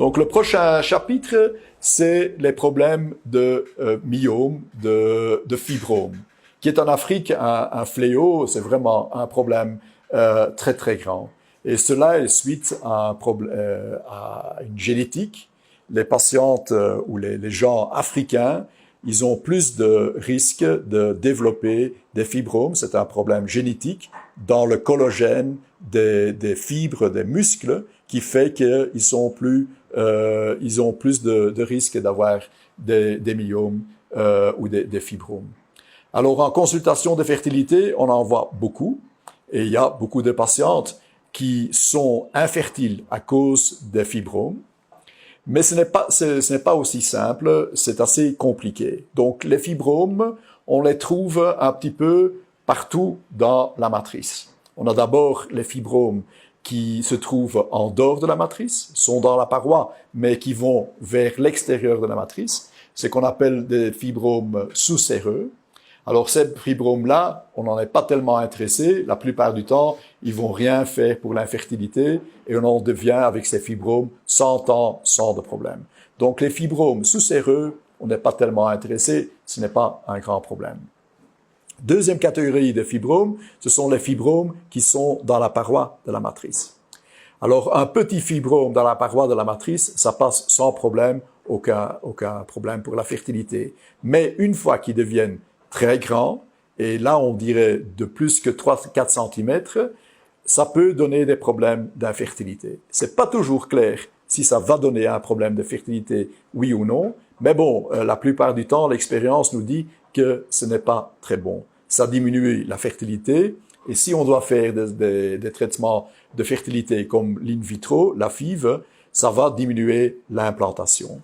Donc le prochain chapitre, c'est les problèmes de myome, de fibrome, qui est en Afrique un fléau, c'est vraiment un problème très très grand. Et cela est suite à une génétique. Les patientes ou les gens africains, ils ont plus de risques de développer des fibromes. C'est un problème génétique dans le collagène des fibres des muscles qui fait qu'ils ont plus de risques d'avoir des myomes ou des fibromes. Alors en consultation de fertilité, on en voit beaucoup et il y a beaucoup de patientes qui sont infertiles à cause des fibromes. Mais ce n'est pas aussi simple, c'est assez compliqué. Donc les fibromes, on les trouve un petit peu partout dans la matrice. On a d'abord les fibromes qui se trouvent en dehors de la matrice, sont dans la paroi, mais qui vont vers l'extérieur de la matrice. C'est qu'on appelle des fibromes sous-séreux. Alors ces fibromes-là, on n'en est pas tellement intéressé. La plupart du temps, ils vont rien faire pour l'infertilité et on en devient avec ces fibromes 100 ans sans de problème. Donc les fibromes sous-séreux, on n'est pas tellement intéressé, ce n'est pas un grand problème. Deuxième catégorie de fibromes, ce sont les fibromes qui sont dans la paroi de la matrice. Alors un petit fibrome dans la paroi de la matrice, ça passe sans problème, aucun problème pour la fertilité. Mais une fois qu'ils deviennent très grand, et là on dirait de plus que 3-4 cm, ça peut donner des problèmes d'infertilité. C'est pas toujours clair si ça va donner un problème de fertilité, oui ou non, mais bon, la plupart du temps, l'expérience nous dit que ce n'est pas très bon. Ça diminue la fertilité, et si on doit faire des traitements de fertilité comme l'in vitro, la FIV, ça va diminuer l'implantation.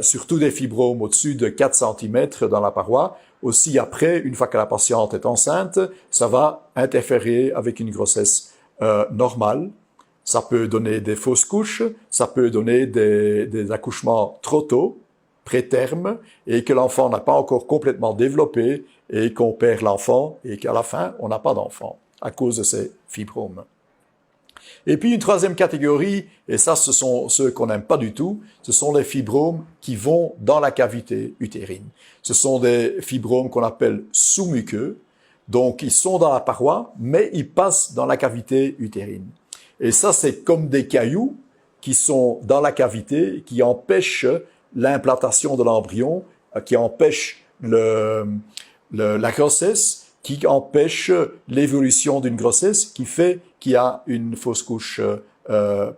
Surtout des fibromes au-dessus de 4 cm dans la paroi. Aussi après, une fois que la patiente est enceinte, ça va interférer avec une grossesse normale. Ça peut donner des fausses couches, ça peut donner des accouchements trop tôt, préterme, et que l'enfant n'a pas encore complètement développé, et qu'on perd l'enfant, et qu'à la fin, on n'a pas d'enfant à cause de ces fibromes. Et puis une troisième catégorie, et ça ce sont ceux qu'on n'aime pas du tout, ce sont les fibromes qui vont dans la cavité utérine. Ce sont des fibromes qu'on appelle sous-muqueux, donc ils sont dans la paroi, mais ils passent dans la cavité utérine. Et ça c'est comme des cailloux qui sont dans la cavité, qui empêchent l'implantation de l'embryon, qui empêchent la grossesse, qui empêche l'évolution d'une grossesse, qui fait qu'il y a une fausse couche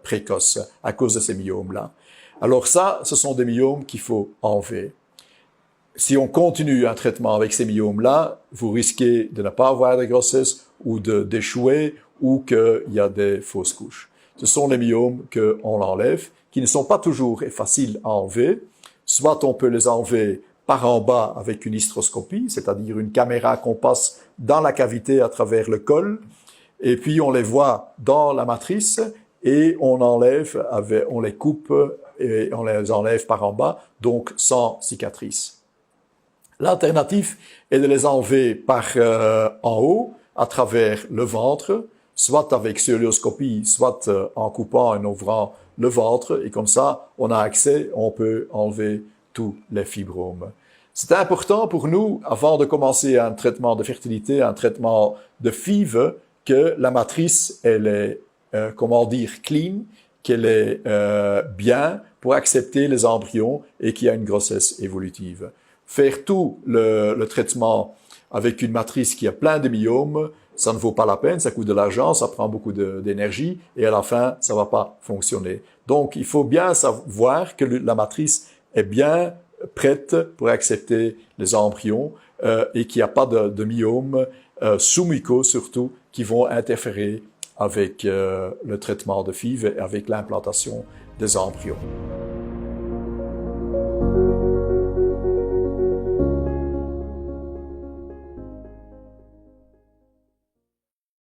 précoce à cause de ces myomes-là. Alors ça, ce sont des myomes qu'il faut enlever. Si on continue un traitement avec ces myomes-là, vous risquez de ne pas avoir de grossesse ou d'échouer ou qu'il y a des fausses couches. Ce sont les myomes qu'on enlève, qui ne sont pas toujours faciles à enlever. Soit on peut les enlever par en bas avec une hysteroscopie, c'est-à-dire une caméra qu'on passe dans la cavité à travers le col, et puis on les voit dans la matrice et on les coupe et on les enlève par en bas, donc sans cicatrice. L'alternative est de les enlever par en haut, à travers le ventre, soit avec cœlioscopie, soit en coupant et en ouvrant le ventre, et comme ça, on a accès, on peut enlever tous les fibromes. C'est important pour nous, avant de commencer un traitement de fertilité, un traitement de FIV, que la matrice, elle est, clean, qu'elle est bien pour accepter les embryons et qu'il y a une grossesse évolutive. Faire tout le traitement avec une matrice qui a plein de myomes, ça ne vaut pas la peine, ça coûte de l'argent, ça prend beaucoup d'énergie et à la fin, ça va pas fonctionner. Donc, il faut bien savoir que la matrice est bien prête pour accepter les embryons et qu'il n'y a pas de myomes sous-mucaux surtout qui vont interférer avec le traitement de FIV et avec l'implantation des embryons.